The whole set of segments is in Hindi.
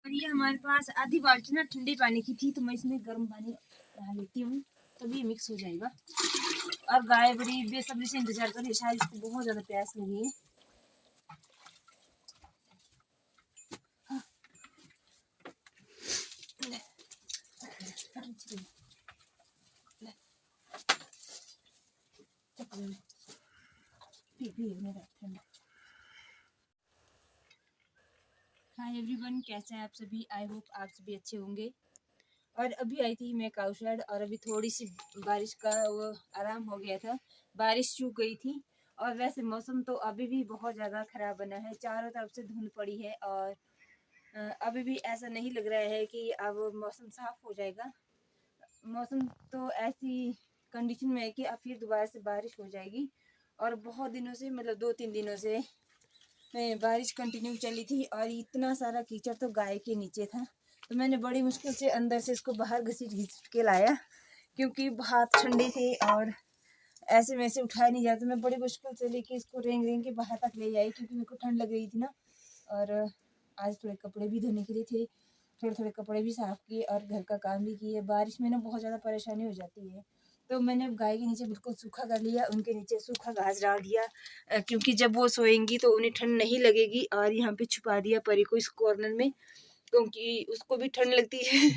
और ये हमारे पास आधी बाल्टी ना ठंडे पानी की थी, तो मैं इसमें गर्म पानी डाल लेती हूँ, तभी मिक्स हो जाएगा। और गाय बड़ी बेसब्री से इंतजार कर रही है, शायद इसको बहुत ज़्यादा प्यास लगी है। हाय एवरीवन, कैसे हैं आप सभी? आई होप आप सभी अच्छे होंगे। और अभी आई थी मैं काऊ शेड, और अभी थोड़ी सी बारिश का वो आराम हो गया था, बारिश चूक गई थी। और वैसे मौसम तो अभी भी बहुत ज़्यादा ख़राब बना है, चारों तरफ से धुंध पड़ी है। और अभी भी ऐसा नहीं लग रहा है कि अब मौसम साफ हो जाएगा। मौसम तो ऐसी कंडीशन में है कि अब फिर दोबारा से बारिश हो जाएगी। और बहुत दिनों से, मतलब 2-3 दिनों से बारिश कंटिन्यू चली थी, और इतना सारा कीचड़ तो गाय के नीचे था। तो मैंने बड़ी मुश्किल से अंदर से इसको बाहर घसीट के लाया, क्योंकि हाथ ठंडे थे और ऐसे में से उठाया नहीं जाता। मैं बड़ी मुश्किल से लेके इसको रेंग रेंग के बाहर तक ले आई, क्योंकि मेरे को ठंड लग रही थी ना। और आज थोड़े कपड़े भी धोने के लिए थे, थोड़े थोड़े कपड़े भी साफ़ किए और घर का काम भी किए। बारिश में ना बहुत ज़्यादा परेशानी हो जाती है। तो मैंने अब गाय के नीचे बिल्कुल सूखा कर लिया, उनके नीचे सूखा घास डाल दिया, क्योंकि जब वो सोएंगी तो उन्हें ठंड नहीं लगेगी। और यहाँ पे छुपा दिया परी को इस कॉर्नर में, क्योंकि उसको भी ठंड लगती है।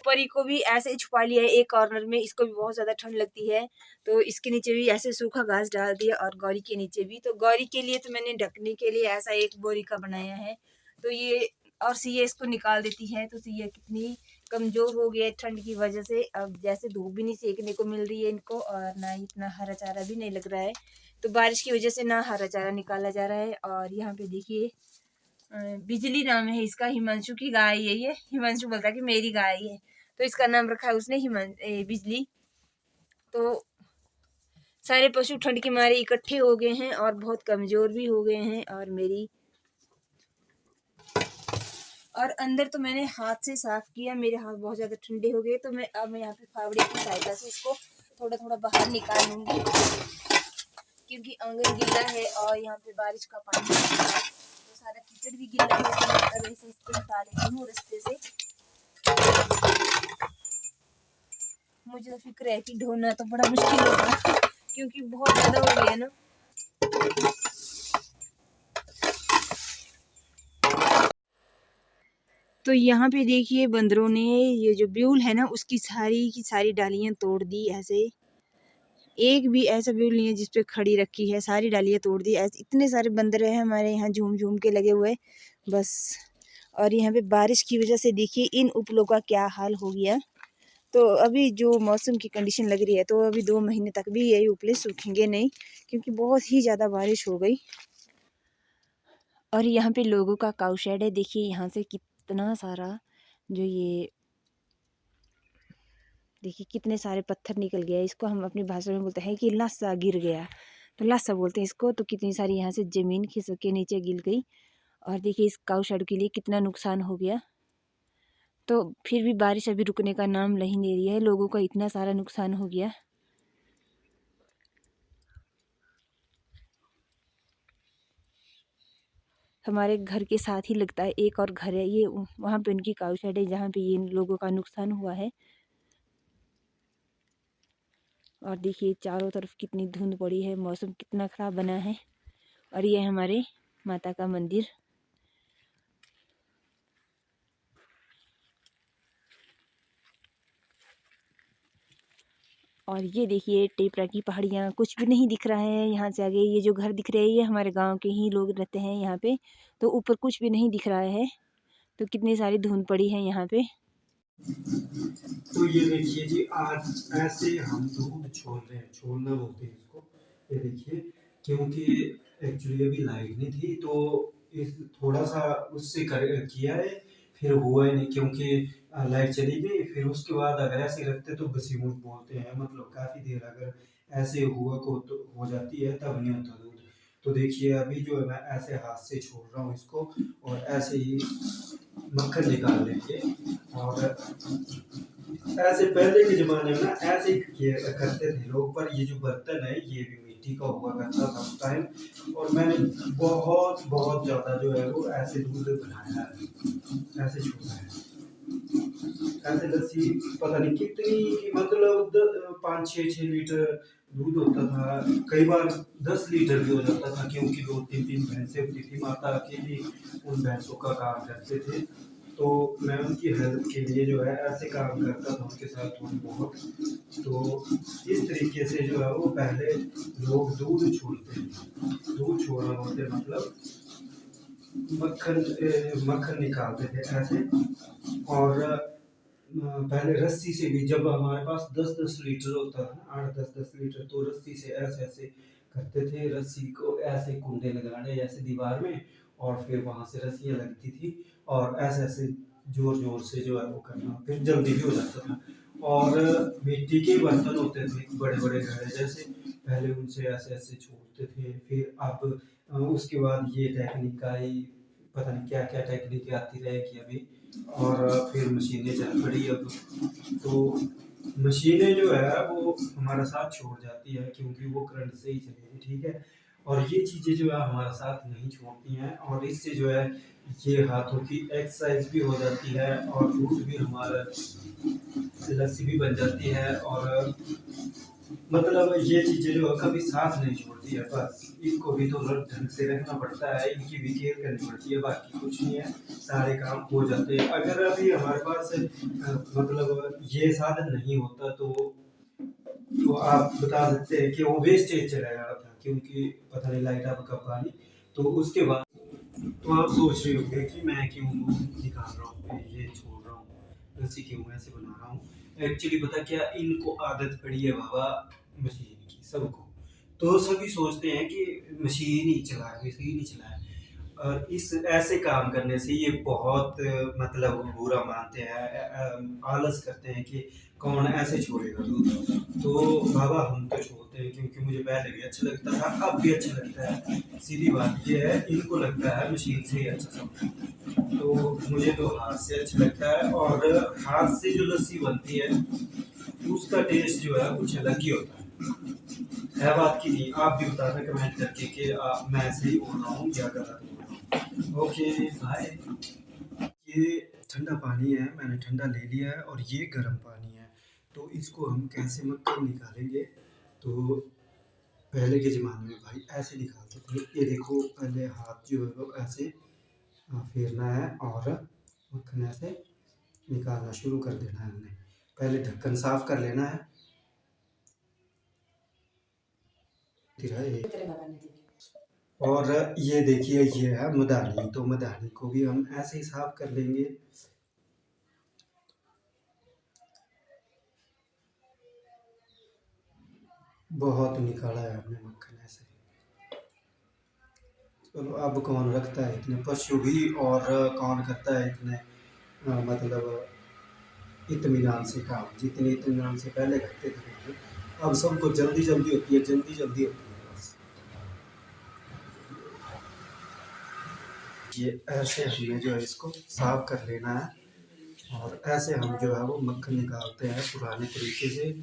परी को भी ऐसे ही छुपा लिया है एक कॉर्नर में, इसको भी बहुत ज़्यादा ठंड लगती है। तो इसके नीचे भी ऐसे सूखा घास डाल दिया, और गौरी के नीचे भी। तो गौरी के लिए तो मैंने ढकने के लिए ऐसा एक बोरी का बनाया है। तो ये और सिया इसको निकाल देती है। तो सिया कितनी कमज़ोर हो गई है ठंड की वजह से। अब जैसे धूप भी नहीं सेकने को मिल रही है इनको, और ना इतना हरा चारा भी नहीं लग रहा है। तो बारिश की वजह से ना हरा चारा निकाला जा रहा है। और यहाँ पे देखिए बिजली नाम है इसका, हिमांशु की गाय है ये। हिमांशु बोलता है कि मेरी गाय है, तो इसका नाम रखा है उसने बिजली। तो सारे पशु ठंड के मारे इकट्ठे हो गए हैं और बहुत कमज़ोर भी हो गए हैं। और अंदर तो मैंने हाथ से साफ़ किया, मेरे हाथ बहुत ज़्यादा ठंडे हो गए। तो मैं अब यहाँ पे फावड़े की सहायता से इसको थोड़ा थोड़ा बाहर निकाल लूँगी, क्योंकि आंगन गीला है और यहाँ पे बारिश का पानी तो सारा कीचड़ भी गीला है। तो मैं अब ऐसे इसको निकाल लेती हूँ रास्ते से। मुझे तो फिक्र है कि ढोना तो बड़ा मुश्किल होगा, क्योंकि बहुत ज़्यादा हो गया ना। तो यहाँ पे देखिए बंदरों ने ये जो ब्यूल है ना, उसकी सारी की सारी डालियाँ तोड़ दी। ऐसे एक भी ऐसा ब्यूल नहीं है जिस पे खड़ी रखी है, सारी डालियाँ तोड़ दी। ऐसे इतने सारे बंदर हैं हमारे यहाँ झूम झूम के लगे हुए बस। और यहाँ पे बारिश की वजह से देखिए इन उपलों का क्या हाल हो गया। तो अभी जो मौसम की कंडीशन लग रही है, तो अभी 2 महीने तक भी यही उपले सूखेंगे नहीं, क्योंकि बहुत ही ज़्यादा बारिश हो गई। और यहाँ पे लोगों का काऊ शेड है, देखिए यहाँ से कितना सारा जो ये देखिए कितने सारे पत्थर निकल गया। इसको हम अपनी भाषा में बोलते हैं कि लस्सा गिर गया, तो लस्सा बोलते हैं इसको। तो कितनी सारी यहाँ से ज़मीन खिसक के नीचे गिर गई। और देखिए इस काऊ शेड के लिए कितना नुकसान हो गया। तो फिर भी बारिश अभी रुकने का नाम नहीं ले रही है, लोगों का इतना सारा नुकसान हो गया। हमारे घर के साथ ही लगता है एक और घर है, ये वहाँ पे उनकी काऊ शेड है जहाँ पे ये लोगों का नुकसान हुआ है। और देखिए चारों तरफ कितनी धुंध पड़ी है, मौसम कितना ख़राब बना है। और ये हमारे माता का मंदिर। और ये देखिए टेपरा की पहाड़ियाँ, कुछ भी नहीं दिख रहा है यहाँ से आगे। ये जो घर दिख रहे हैं ये हमारे गांव के ही लोग रहते हैं यहाँ पे। तो ऊपर कुछ भी नहीं दिख रहा है, तो कितनी सारी धुंध पड़ी है यहाँ पे। तो ये देखिए जी, आज ऐसे हम दूध छोड़ रहे हैं, छोड़ना बोलते हैं इसको। ये देखिए, क्योंकि एक्चुअली अभी लाइट नहीं थी तो इस थोड़ा सा उससे कर किया है, फिर हुआ ही नहीं क्योंकि लाइट चली गई। फिर उसके बाद अगर ऐसे रखते तो बसीमुट बोलते हैं, मतलब काफ़ी देर अगर ऐसे हुआ को तो हो जाती है तब नहीं होता दूध। तो देखिए अभी जो है मैं ऐसे हाथ से छोड़ रहा हूँ इसको, और ऐसे ही मक्खन निकाल लेंगे। और ऐसे पहले के ज़माने में ना ऐसे ही किया करते थे लोग, पर ये जो बर्तन है ये भी मिट्टी का हुआ करता था उस टाइम। और मैंने बहुत बहुत ज़्यादा जो है वो ऐसे दूध बनाया है, ऐसे छोड़ा है, ऐसे लस्सी पता नहीं कितनी की, मतलब 5-6 लीटर दूध होता था। कई बार 10 लीटर भी हो जाता था, क्योंकि 2-3 भैंसें होती थी, माता अकेली उन भैंसों का काम करते थे। तो मैं उनकी हेल्प के लिए जो है ऐसे काम करता था उनके साथ थोड़ी बहुत। तो इस तरीके से जो है वो पहले लोग दूध छोड़ते थे। दूध छोड़ना बोलते मतलब मक्खन मक्खन निकालते थे ऐसे। और पहले रस्सी से भी, जब हमारे पास 10-10 लीटर होता था ना, 8-10-10 लीटर, तो रस्सी से ऐसे ऐसे करते थे, रस्सी को ऐसे कुंडे लगाने ऐसे दीवार में, और फिर वहां से रस्सियां लगती थी, और ऐसे ऐसे जोर जोर से जो है वो करना, फिर जल्दी भी हो जाता था। और मिट्टी के बर्तन होते थे बड़े बड़े घड़े जैसे, पहले उनसे ऐसे ऐसे छोड़ते थे। फिर अब उसके बाद ये टेक्निक आई, पता नहीं क्या क्या टेक्निक आती रहेगी अभी। और फिर मशीनें चल पड़ी अब। तो मशीनें जो है वो हमारा साथ छोड़ जाती है, क्योंकि वो करंट से ही चलेगी, ठीक है। और ये चीज़ें जो है हमारा साथ नहीं छोड़ती हैं, और इससे जो है ये हाथों की एक्सरसाइज भी हो जाती है, और दूध भी हमारा, लस्सी भी बन जाती है। और मतलब ये चीज़ें जो है कभी साथ नहीं छोड़ती है, बस इनको भी तो ढंग से रखना पड़ता है, इनकी भी केयर करनी पड़ती है, बाकी कुछ नहीं है, सारे काम हो जाते हैं। अगर अभी हमारे पास मतलब ये साधन नहीं होता तो आप बता सकते हैं कि वो वेस्टेज चला जा रहा था, क्योंकि पता नहीं लाइट अब कब आनी। तो उसके बाद तो आप सोच रहे होंगे कि मैं क्यों निकाल रहा हूँ, ये छोड़ रहा हूँ, लस्सी क्यों ऐसे बना रहा हूँ। एक्चुअली पता क्या, इनको आदत पड़ी है बाबा मशीन की, सबको। तो सभी सोचते हैं कि मशीन ही चलाए, मशीन ही चलाए। और इस ऐसे काम करने से ये बहुत मतलब बुरा मानते हैं, आलस करते हैं कि कौन ऐसे छोड़ेगा दूध। तो बाबा हम तो छोड़ते हैं, क्योंकि मुझे पहले भी अच्छा लगता था, अब भी अच्छा लगता है। सीधी बात ये है, इनको लगता है मशीन से ही अच्छा सब। तो मुझे तो हाथ से अच्छा लगता है, और हाथ से जो लस्सी बनती है उसका टेस्ट जो है कुछ अलग ही होता है बात की नहीं। आप भी बताना कमेंट करके कि मैं सही बोल रहा हूँ या गलत बोल रहा हूँ। Okay bye. ये ठंडा पानी है, मैंने ठंडा ले लिया है, और ये गर्म पानी है। तो इसको हम कैसे मक्खन निकालेंगे, तो पहले के ज़माने में भाई ऐसे निकालते थे। ये देखो, पहले हाथ जो है वो ऐसे फेरना है, और मक्खन ऐसे निकालना शुरू कर देना है हमने। पहले ढक्कन साफ कर लेना है। और ये देखिए ये है मदानी, तो मदानी को भी हम ऐसे ही साफ कर लेंगे। बहुत निकाला है हमने मक्खन ऐसे। चलो, अब कौन रखता है इतने पशु भी, और कौन करता है इतने मतलब इत्मीनान से काम, जितने इत्मीनान से पहले करते थे। अब सबको जल्दी जल्दी होती है, जल्दी जल्दी होती है बस। ये ऐसे हमें जो है इसको साफ कर लेना है, और ऐसे हम जो है वो मक्खन निकालते हैं पुराने तरीके से।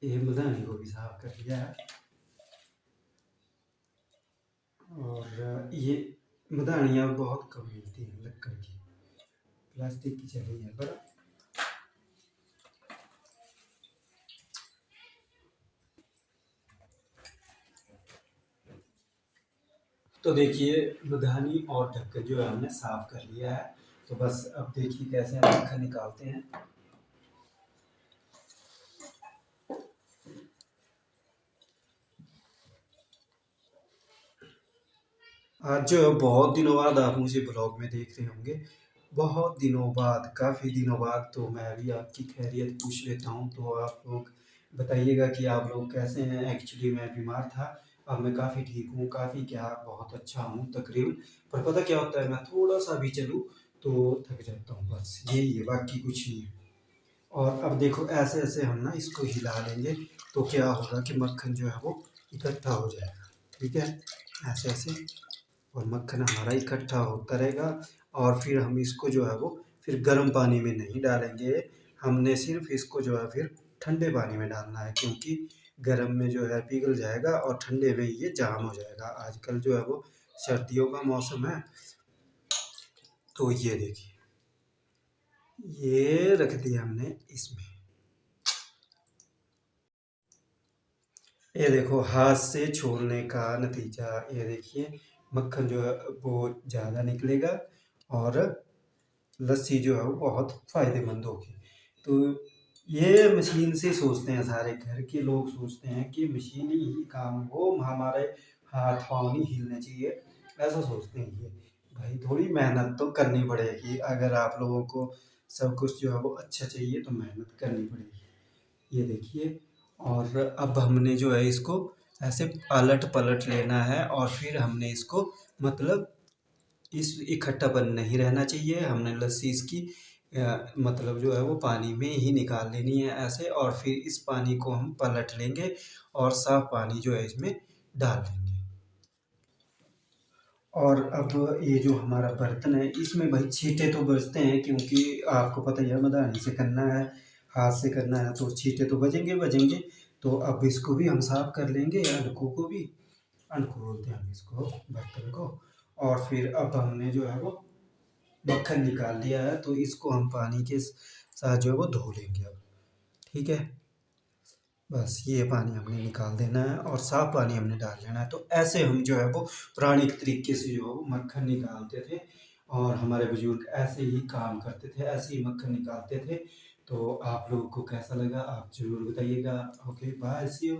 ये मदानी को भी साफ कर लिया है। और ये मदानियाँ बहुत कम मिलती हैं लक्कड़ की, प्लास्टिक की चली है पर। तो देखिए मधानी और ढक्कन जो है हमने साफ कर लिया है। तो बस अब देखिए कैसे हम मक्खन निकालते हैं। आज बहुत दिनों बाद आप मुझे ब्लॉग में देख रहे होंगे। बहुत दिनों बाद, काफ़ी दिनों बाद तो मैं भी आपकी खैरियत पूछ लेता हूँ। तो आप लोग बताइएगा कि आप लोग कैसे हैं? एक्चुअली मैं बीमार था, अब मैं काफ़ी ठीक हूँ, काफ़ी क्या बहुत अच्छा हूँ तकरीबन। पर पता क्या होता है, मैं थोड़ा-सा भी चलूँ तो थक जाता हूँ, बस यही है, बाकी कुछ नहीं है। और अब देखो ऐसे-ऐसे हम ना इसको हिला लेंगे, तो क्या होगा कि मक्खन जो है वो इकट्ठा हो जाएगा, ठीक है? ऐसे-ऐसे, और मक्खन हमारा इकट्ठा होता रहेगा। और फिर हम इसको जो है वो फिर गर्म पानी में नहीं डालेंगे, हमने सिर्फ़ इसको जो है फिर ठंडे पानी में डालना है, क्योंकि गर्म में जो है पिघल जाएगा और ठंडे में ये जाम हो जाएगा। आजकल जो है वो सर्दियों का मौसम है, तो ये देखिए, ये रख दिया हमने इसमें। ये देखो हाथ से छोड़ने का नतीजा, ये देखिए मक्खन जो है वो ज़्यादा निकलेगा और लस्सी जो है वो बहुत फ़ायदेमंद होगी। तो ये मशीन से सोचते हैं, सारे घर के लोग सोचते हैं कि मशीनी ही काम हो, हमारे हाथ-पाँव नहीं हिलने चाहिए, ऐसा सोचते हैं ये। भाई थोड़ी मेहनत तो करनी पड़ेगी, अगर आप लोगों को सब कुछ जो है वो अच्छा चाहिए तो मेहनत करनी पड़ेगी। ये देखिए, और अब हमने जो है इसको ऐसे पलट-पलट लेना है और फिर हमने इसको मतलब इस इकट्ठापन नहीं रहना चाहिए। हमने लस्सी इसकी मतलब जो है वो पानी में ही निकाल लेनी है ऐसे, और फिर इस पानी को हम पलट लेंगे और साफ पानी जो है इसमें डाल देंगे। और अब ये जो हमारा बर्तन है इसमें भाई छींटे तो बजते हैं, क्योंकि आपको पता ही है मधानी से करना है, हाथ से करना है, तो छींटे तो बजेंगे। तो अब इसको भी हम साफ कर लेंगे, अणकों को भी, अणक बोलते हैं हम इसको, बर्तन को। और फिर अब हमने जो है वो मक्खन निकाल लिया है, तो इसको हम पानी के साथ जो है वो धो लेंगे अब, ठीक है? बस ये पानी हमने निकाल देना है और साफ पानी हमने डाल लेना है। तो ऐसे हम जो है वो पौराणिक तरीके से जो है वो मक्खन निकालते थे, और हमारे बुजुर्ग ऐसे ही काम करते थे, ऐसे ही मक्खन निकालते थे। तो आप लोगों को कैसा लगा आप ज़रूर बताइएगा। Okay bye, see you.